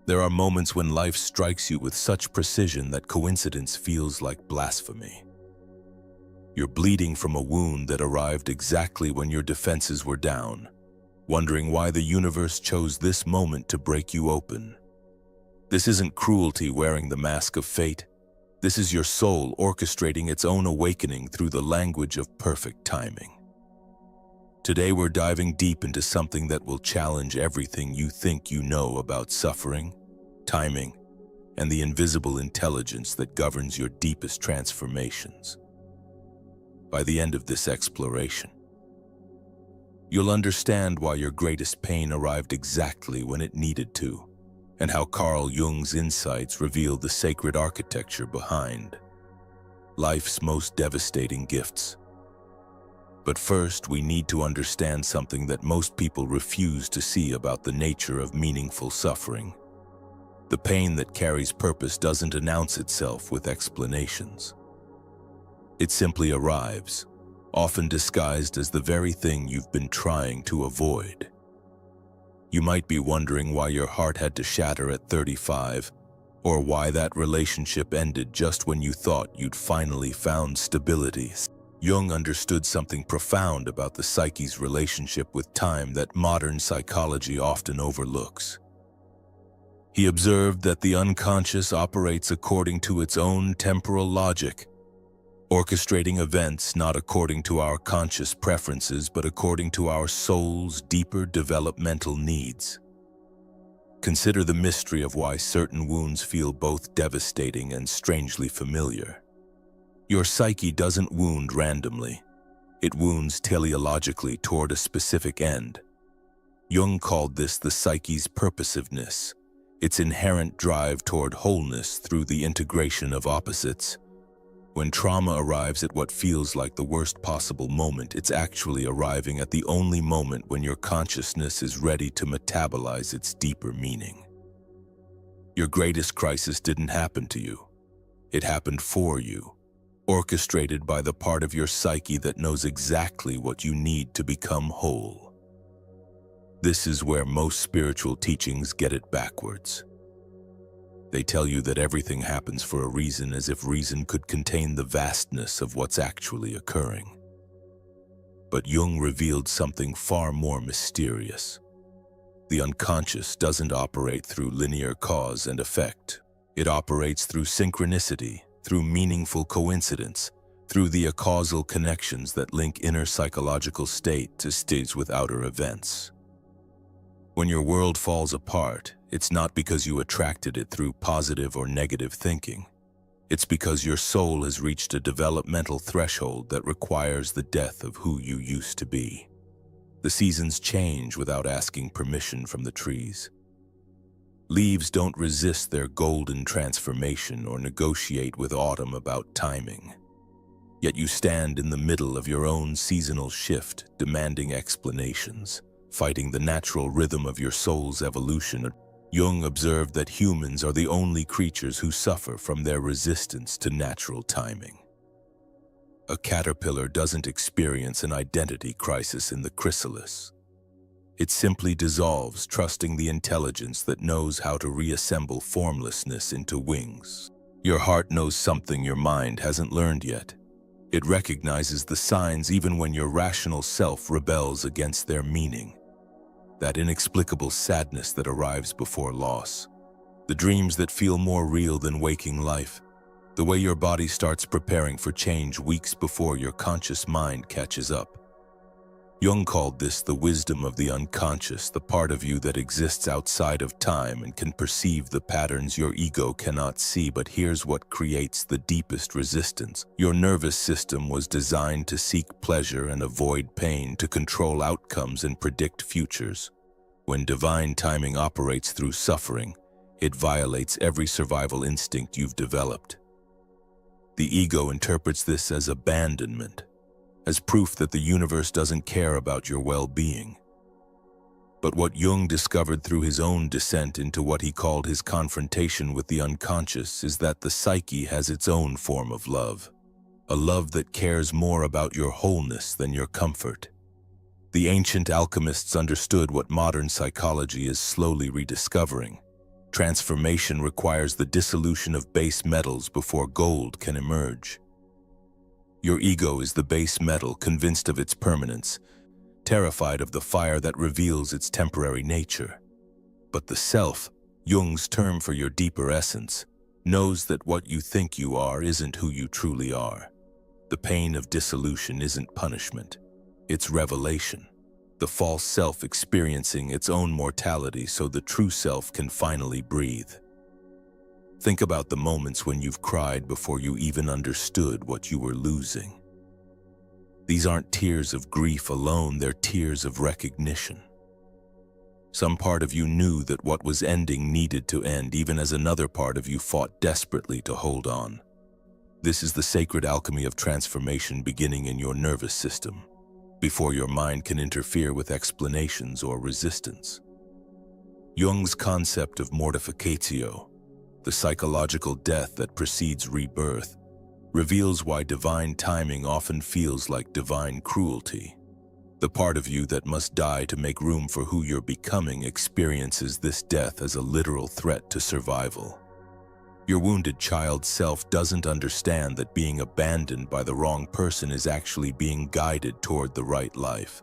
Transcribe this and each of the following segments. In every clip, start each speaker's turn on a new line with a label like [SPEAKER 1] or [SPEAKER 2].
[SPEAKER 1] There are moments when life strikes you with such precision that coincidence feels like blasphemy. You're bleeding from a wound that arrived exactly when your defenses were down, wondering why the universe chose this moment to break you open. This isn't cruelty wearing the mask of fate. This is your soul orchestrating its own awakening through the language of perfect timing. Today we're diving deep into something that will challenge everything you think you know about suffering, timing, and the invisible intelligence that governs your deepest transformations. By the end of this exploration, you'll understand why your greatest pain arrived exactly when it needed to, and how Carl Jung's insights reveal the sacred architecture behind life's most devastating gifts. But first, we need to understand something that most people refuse to see about the nature of meaningful suffering. The pain that carries purpose doesn't announce itself with explanations. It simply arrives, often disguised as the very thing you've been trying to avoid. You might be wondering why your heart had to shatter at 35, or why that relationship ended just when you thought you'd finally found stability. Jung understood something profound about the psyche's relationship with time that modern psychology often overlooks. He observed that the unconscious operates according to its own temporal logic, orchestrating events not according to our conscious preferences but according to our soul's deeper developmental needs. Consider the mystery of why certain wounds feel both devastating and strangely familiar. Your psyche doesn't wound randomly. It wounds teleologically toward a specific end. Jung called this the psyche's purposiveness, its inherent drive toward wholeness through the integration of opposites. When trauma arrives at what feels like the worst possible moment, it's actually arriving at the only moment when your consciousness is ready to metabolize its deeper meaning. Your greatest crisis didn't happen to you. It happened for you, orchestrated by the part of your psyche that knows exactly what you need to become whole. This is where most spiritual teachings get it backwards. They tell you that everything happens for a reason, as if reason could contain the vastness of what's actually occurring. But Jung revealed something far more mysterious. The unconscious doesn't operate through linear cause and effect. It operates through synchronicity, through meaningful coincidence, through the acausal connections that link inner psychological state to states with outer events. When your world falls apart, it's not because you attracted it through positive or negative thinking. It's because your soul has reached a developmental threshold that requires the death of who you used to be. The seasons change without asking permission from the trees. Leaves don't resist their golden transformation or negotiate with autumn about timing. Yet you stand in the middle of your own seasonal shift, demanding explanations, fighting the natural rhythm of your soul's evolution. Jung observed that humans are the only creatures who suffer from their resistance to natural timing. A caterpillar doesn't experience an identity crisis in the chrysalis. It simply dissolves, trusting the intelligence that knows how to reassemble formlessness into wings. Your heart knows something your mind hasn't learned yet. It recognizes the signs even when your rational self rebels against their meaning. That inexplicable sadness that arrives before loss. The dreams that feel more real than waking life. The way your body starts preparing for change weeks before your conscious mind catches up. Jung called this the wisdom of the unconscious, the part of you that exists outside of time and can perceive the patterns your ego cannot see. But here's what creates the deepest resistance. Your nervous system was designed to seek pleasure and avoid pain, to control outcomes and predict futures. When divine timing operates through suffering, it violates every survival instinct you've developed. The ego interprets this as abandonment, as proof that the universe doesn't care about your well-being. But what Jung discovered through his own descent into what he called his confrontation with the unconscious is that the psyche has its own form of love, a love that cares more about your wholeness than your comfort. The ancient alchemists understood what modern psychology is slowly rediscovering. Transformation requires the dissolution of base metals before gold can emerge. Your ego is the base metal, convinced of its permanence, terrified of the fire that reveals its temporary nature. But the self, Jung's term for your deeper essence, knows that what you think you are isn't who you truly are. The pain of dissolution isn't punishment, it's revelation. The false self experiencing its own mortality so the true self can finally breathe. Think about the moments when you've cried before you even understood what you were losing. These aren't tears of grief alone, they're tears of recognition. Some part of you knew that what was ending needed to end, even as another part of you fought desperately to hold on. This is the sacred alchemy of transformation beginning in your nervous system, before your mind can interfere with explanations or resistance. Jung's concept of mortificatio, the psychological death that precedes rebirth, reveals why divine timing often feels like divine cruelty. The part of you that must die to make room for who you're becoming experiences this death as a literal threat to survival. Your wounded child self doesn't understand that being abandoned by the wrong person is actually being guided toward the right life.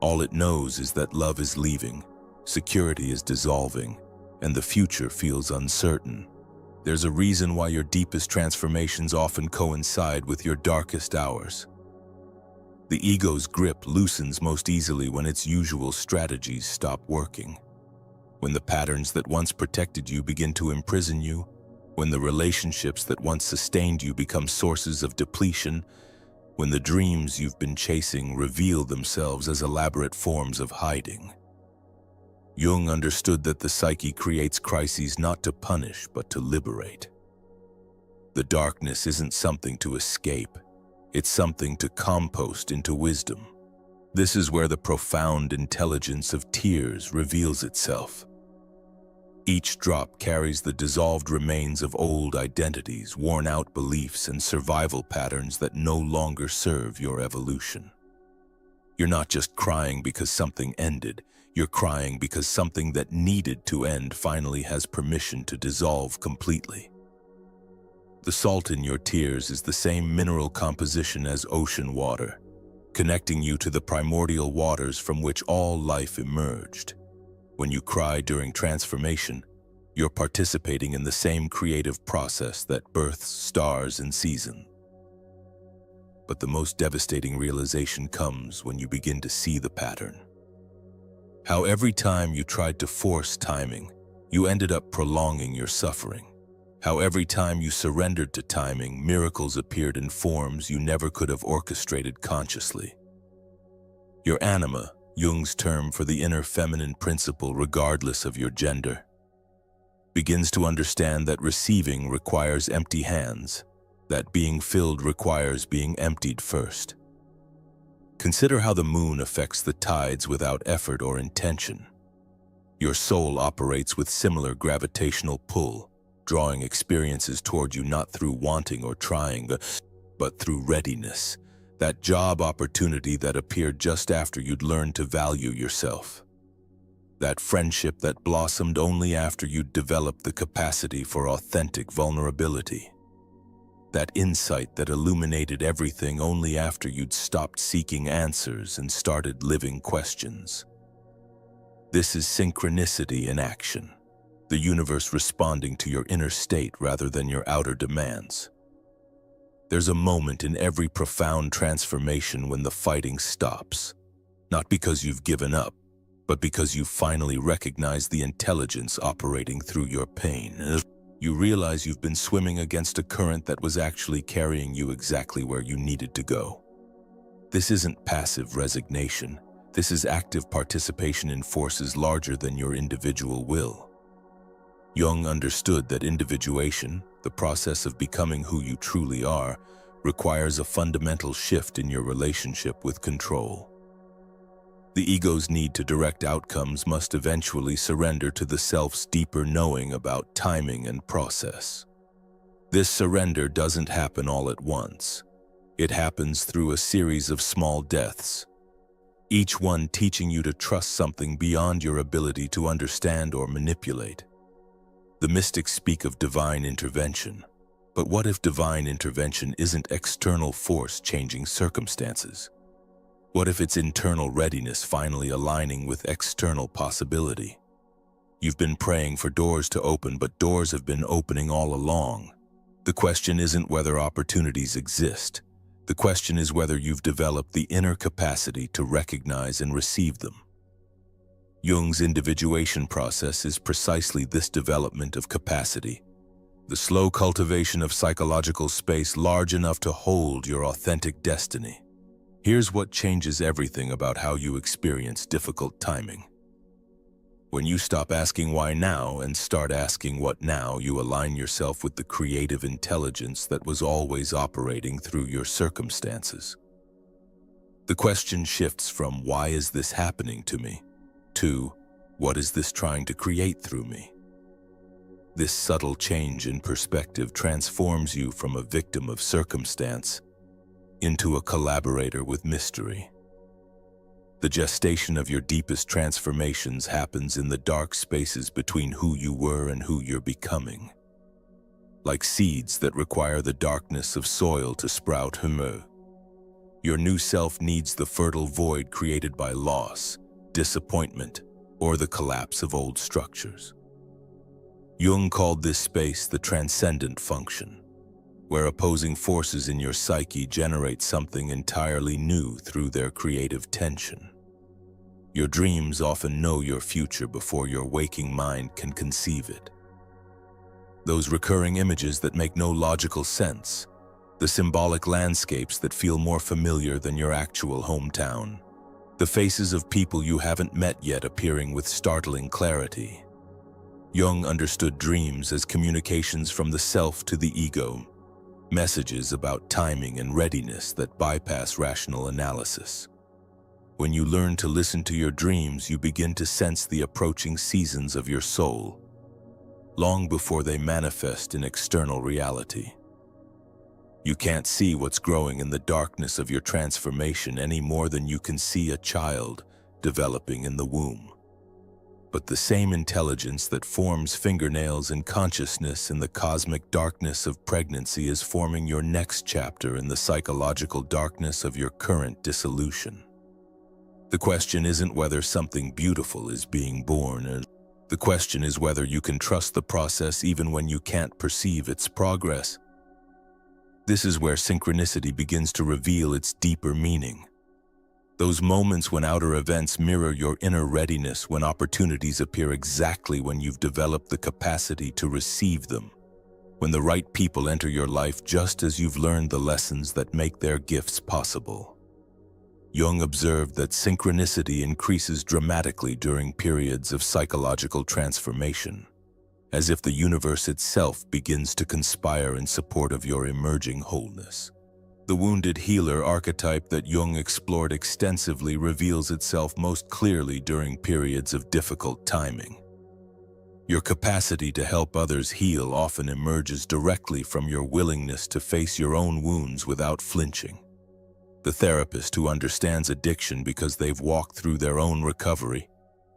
[SPEAKER 1] All it knows is that love is leaving, security is dissolving, and the future feels uncertain. There's a reason why your deepest transformations often coincide with your darkest hours. The ego's grip loosens most easily when its usual strategies stop working. When the patterns that once protected you begin to imprison you, when the relationships that once sustained you become sources of depletion, when the dreams you've been chasing reveal themselves as elaborate forms of hiding. Jung understood that the psyche creates crises not to punish but to liberate. The darkness isn't something to escape, it's something to compost into wisdom. This is where the profound intelligence of tears reveals itself. Each drop carries the dissolved remains of old identities, worn-out beliefs, and survival patterns that no longer serve your evolution. You're not just crying because something ended, you're crying because something that needed to end finally has permission to dissolve completely. The salt in your tears is the same mineral composition as ocean water, connecting you to the primordial waters from which all life emerged. When you cry during transformation, you're participating in the same creative process that births stars in season. But the most devastating realization comes when you begin to see the pattern. How every time you tried to force timing, you ended up prolonging your suffering. How every time you surrendered to timing, miracles appeared in forms you never could have orchestrated consciously. Your anima, Jung's term for the inner feminine principle regardless of your gender, begins to understand that receiving requires empty hands, that being filled requires being emptied first. Consider how the moon affects the tides without effort or intention. Your soul operates with similar gravitational pull, drawing experiences toward you not through wanting or trying, but through readiness. That job opportunity that appeared just after you'd learned to value yourself. That friendship that blossomed only after you'd developed the capacity for authentic vulnerability. That insight that illuminated everything only after you'd stopped seeking answers and started living questions. This is synchronicity in action, the universe responding to your inner state rather than your outer demands. There's a moment in every profound transformation when the fighting stops, not because you've given up, but because you finally recognize the intelligence operating through your pain. You realize you've been swimming against a current that was actually carrying you exactly where you needed to go. This isn't passive resignation. This is active participation in forces larger than your individual will. Jung understood that individuation, the process of becoming who you truly are, requires a fundamental shift in your relationship with control. The ego's need to direct outcomes must eventually surrender to the self's deeper knowing about timing and process. This surrender doesn't happen all at once. It happens through a series of small deaths, each one teaching you to trust something beyond your ability to understand or manipulate. The mystics speak of divine intervention. But what if divine intervention isn't external force changing circumstances? What if it's internal readiness finally aligning with external possibility? You've been praying for doors to open, but doors have been opening all along. The question isn't whether opportunities exist. The question is whether you've developed the inner capacity to recognize and receive them. Jung's individuation process is precisely this development of capacity, the slow cultivation of psychological space large enough to hold your authentic destiny. Here's what changes everything about how you experience difficult timing. When you stop asking why now and start asking what now, you align yourself with the creative intelligence that was always operating through your circumstances. The question shifts from "why is this happening to me?" to "what is this trying to create through me?" This subtle change in perspective transforms you from a victim of circumstance into a collaborator with mystery. The gestation of your deepest transformations happens in the dark spaces between who you were and who you're becoming. Like seeds that require the darkness of soil to sprout humor, your new self needs the fertile void created by loss, disappointment, or the collapse of old structures. Jung called this space the transcendent function, where opposing forces in your psyche generate something entirely new through their creative tension. Your dreams often know your future before your waking mind can conceive it. Those recurring images that make no logical sense, the symbolic landscapes that feel more familiar than your actual hometown, the faces of people you haven't met yet appearing with startling clarity. Jung understood dreams as communications from the self to the ego, messages about timing and readiness that bypass rational analysis. When you learn to listen to your dreams, you begin to sense the approaching seasons of your soul, long before they manifest in external reality. You can't see what's growing in the darkness of your transformation any more than you can see a child developing in the womb. But the same intelligence that forms fingernails and consciousness in the cosmic darkness of pregnancy is forming your next chapter in the psychological darkness of your current dissolution. The question isn't whether something beautiful is being born. The question is whether you can trust the process even when you can't perceive its progress. This is where synchronicity begins to reveal its deeper meaning. Those moments when outer events mirror your inner readiness, when opportunities appear exactly when you've developed the capacity to receive them, when the right people enter your life just as you've learned the lessons that make their gifts possible. Jung observed that synchronicity increases dramatically during periods of psychological transformation, as if the universe itself begins to conspire in support of your emerging wholeness. The wounded healer archetype that Jung explored extensively reveals itself most clearly during periods of difficult timing. Your capacity to help others heal often emerges directly from your willingness to face your own wounds without flinching. The therapist who understands addiction because they've walked through their own recovery,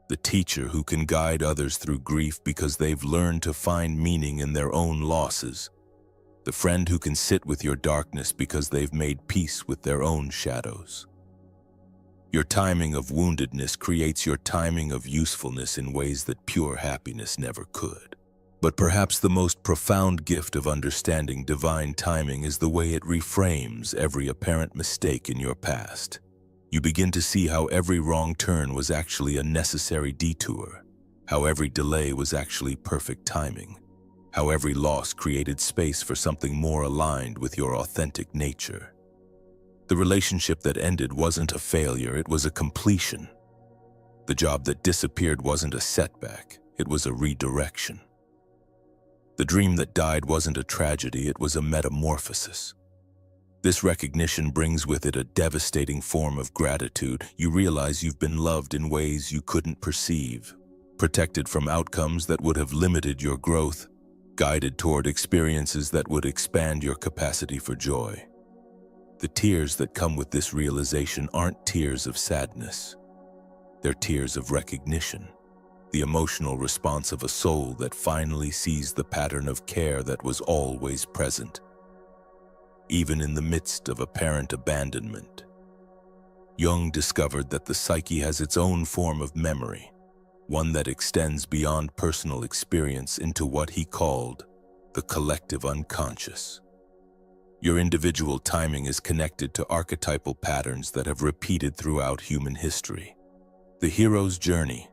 [SPEAKER 1] the teacher who can guide others through grief because they've learned to find meaning in their own losses, the friend who can sit with your darkness because they've made peace with their own shadows. Your timing of woundedness creates your timing of usefulness in ways that pure happiness never could. But perhaps the most profound gift of understanding divine timing is the way it reframes every apparent mistake in your past. You begin to see how every wrong turn was actually a necessary detour, how every delay was actually perfect timing, how every loss created space for something more aligned with your authentic nature. The relationship that ended wasn't a failure, it was a completion. The job that disappeared wasn't a setback, it was a redirection. The dream that died wasn't a tragedy, it was a metamorphosis. This recognition brings with it a devastating form of gratitude. You realize you've been loved in ways you couldn't perceive, protected from outcomes that would have limited your growth, guided toward experiences that would expand your capacity for joy. The tears that come with this realization aren't tears of sadness. They're tears of recognition. the emotional response of a soul that finally sees the pattern of care that was always present, even in the midst of apparent abandonment. Jung discovered that the psyche has its own form of memory, one that extends beyond personal experience into what he called the collective unconscious. Your individual timing is connected to archetypal patterns that have repeated throughout human history. The hero's journey,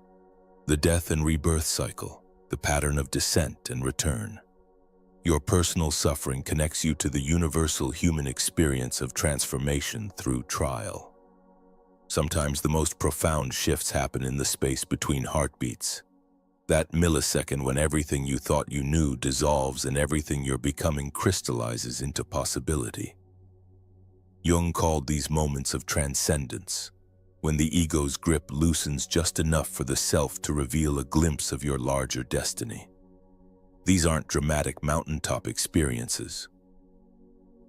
[SPEAKER 1] the death and rebirth cycle, the pattern of descent and return. Your personal suffering connects you to the universal human experience of transformation through trial. Sometimes the most profound shifts happen in the space between heartbeats. That millisecond when everything you thought you knew dissolves and everything you're becoming crystallizes into possibility. Jung called these moments of transcendence, when the ego's grip loosens just enough for the self to reveal a glimpse of your larger destiny. These aren't dramatic mountaintop experiences.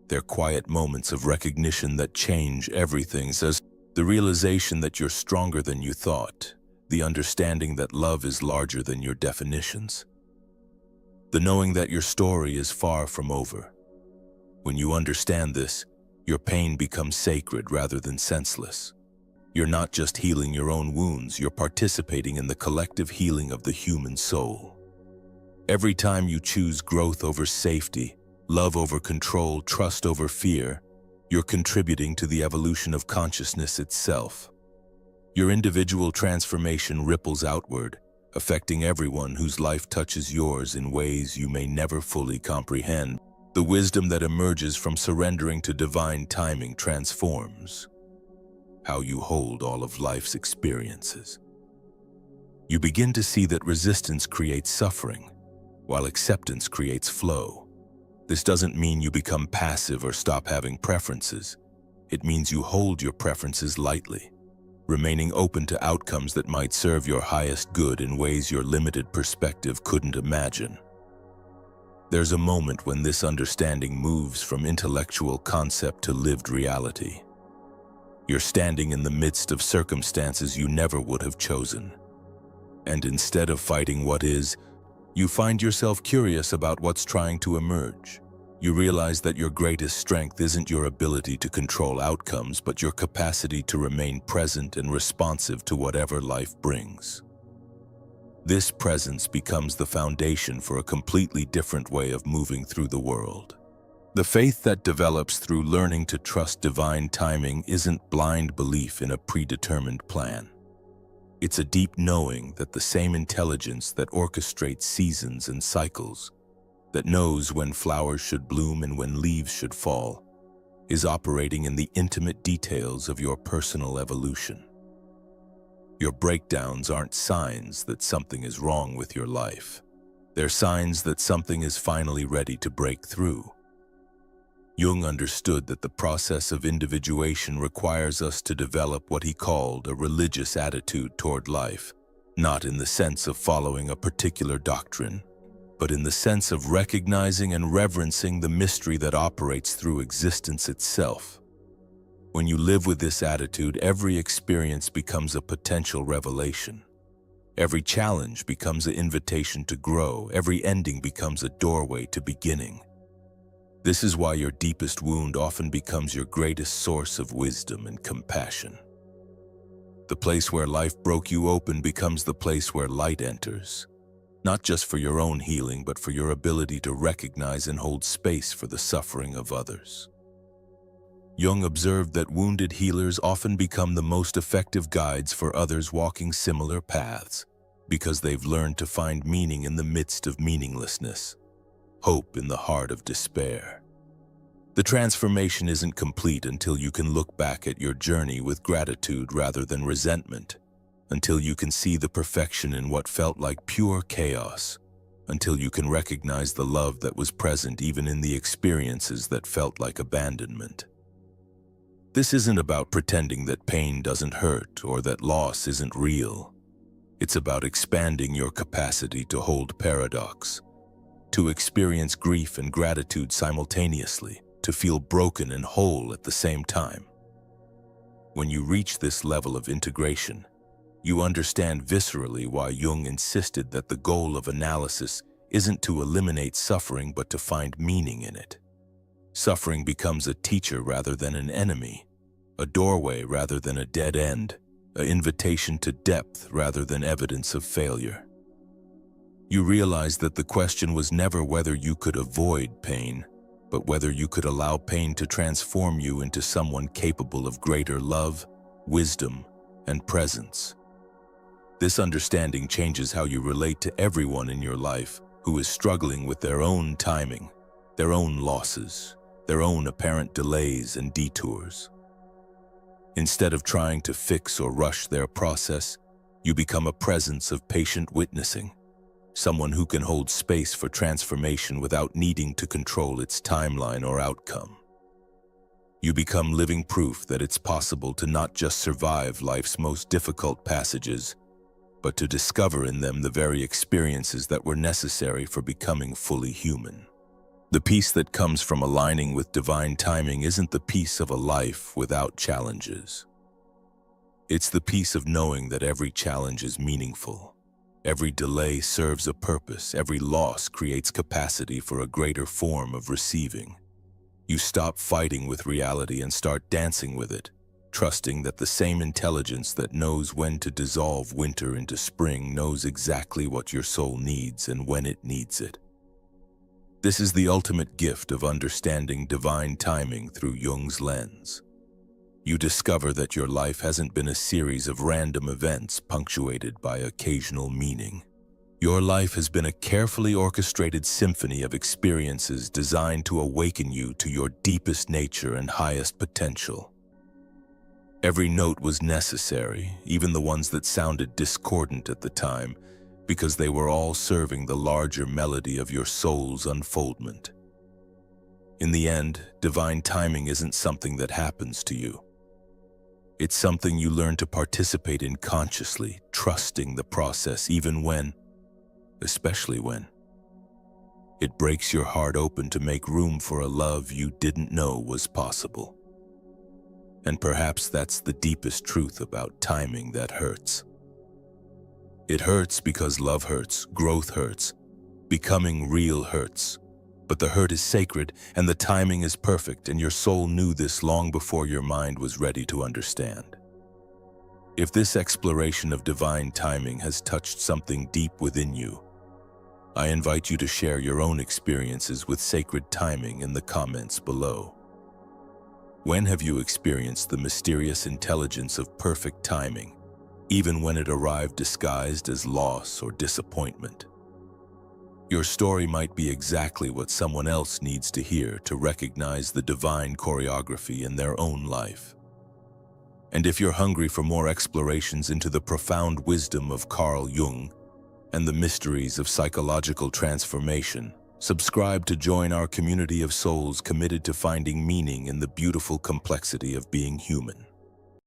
[SPEAKER 1] They're quiet moments of recognition that change everything, says the realization that you're stronger than you thought, the understanding that love is larger than your definitions, the knowing that your story is far from over. When you understand this, your pain becomes sacred rather than senseless. You're not just healing your own wounds, you're participating in the collective healing of the human soul. Every time you choose growth over safety, love over control, trust over fear, you're contributing to the evolution of consciousness itself. Your individual transformation ripples outward, affecting everyone whose life touches yours in ways you may never fully comprehend. The wisdom that emerges from surrendering to divine timing transforms how you hold all of life's experiences. You begin to see that resistance creates suffering, while acceptance creates flow. This doesn't mean you become passive or stop having preferences. It means you hold your preferences lightly, remaining open to outcomes that might serve your highest good in ways your limited perspective couldn't imagine. There's a moment when this understanding moves from intellectual concept to lived reality. You're standing in the midst of circumstances you never would have chosen. And instead of fighting what is, you find yourself curious about what's trying to emerge. You realize that your greatest strength isn't your ability to control outcomes, but your capacity to remain present and responsive to whatever life brings. This presence becomes the foundation for a completely different way of moving through the world. The faith that develops through learning to trust divine timing isn't blind belief in a predetermined plan. It's a deep knowing that the same intelligence that orchestrates seasons and cycles, that knows when flowers should bloom and when leaves should fall, is operating in the intimate details of your personal evolution. Your breakdowns aren't signs that something is wrong with your life. They're signs that something is finally ready to break through. Jung understood that the process of individuation requires us to develop what he called a religious attitude toward life, not in the sense of following a particular doctrine, but in the sense of recognizing and reverencing the mystery that operates through existence itself. When you live with this attitude, every experience becomes a potential revelation. Every challenge becomes an invitation to grow. Every ending becomes a doorway to beginning. This is why your deepest wound often becomes your greatest source of wisdom and compassion. The place where life broke you open becomes the place where light enters, not just for your own healing, but for your ability to recognize and hold space for the suffering of others. Jung observed that wounded healers often become the most effective guides for others walking similar paths, because they've learned to find meaning in the midst of meaninglessness, hope in the heart of despair. The transformation isn't complete until you can look back at your journey with gratitude rather than resentment, until you can see the perfection in what felt like pure chaos, until you can recognize the love that was present even in the experiences that felt like abandonment. This isn't about pretending that pain doesn't hurt or that loss isn't real. It's about expanding your capacity to hold paradox, to experience grief and gratitude simultaneously, to feel broken and whole at the same time. When you reach this level of integration, You understand viscerally why Jung insisted that the goal of analysis isn't to eliminate suffering but to find meaning in it. Suffering becomes a teacher rather than an enemy, a doorway rather than a dead end, an invitation to depth rather than evidence of failure. You realize that the question was never whether you could avoid pain, but whether you could allow pain to transform you into someone capable of greater love, wisdom, and presence. This understanding changes how you relate to everyone in your life who is struggling with their own timing, their own losses, their own apparent delays and detours. Instead of trying to fix or rush their process, you become a presence of patient witnessing, someone who can hold space for transformation without needing to control its timeline or outcome. You become living proof that it's possible to not just survive life's most difficult passages, but to discover in them the very experiences that were necessary for becoming fully human. The peace that comes from aligning with divine timing isn't the peace of a life without challenges. It's the peace of knowing that every challenge is meaningful. Every delay serves a purpose. Every loss creates capacity for a greater form of receiving. You stop fighting with reality and start dancing with it, trusting that the same intelligence that knows when to dissolve winter into spring knows exactly what your soul needs and when it needs it. This is the ultimate gift of understanding divine timing through Jung's lens. You discover that your life hasn't been a series of random events punctuated by occasional meaning. Your life has been a carefully orchestrated symphony of experiences designed to awaken you to your deepest nature and highest potential. Every note was necessary, even the ones that sounded discordant at the time, because they were all serving the larger melody of your soul's unfoldment. In the end, divine timing isn't something that happens to you. It's something you learn to participate in consciously, trusting the process especially when, it breaks your heart open to make room for a love you didn't know was possible. And perhaps that's the deepest truth about timing that hurts. It hurts because love hurts, growth hurts, becoming real hurts. But the hurt is sacred and the timing is perfect, and your soul knew this long before your mind was ready to understand. If this exploration of divine timing has touched something deep within you, I invite you to share your own experiences with sacred timing in the comments below. When have you experienced the mysterious intelligence of perfect timing, even when it arrived disguised as loss or disappointment? Your story might be exactly what someone else needs to hear to recognize the divine choreography in their own life. And if you're hungry for more explorations into the profound wisdom of Carl Jung and the mysteries of psychological transformation, subscribe to join our community of souls committed to finding meaning in the beautiful complexity of being human.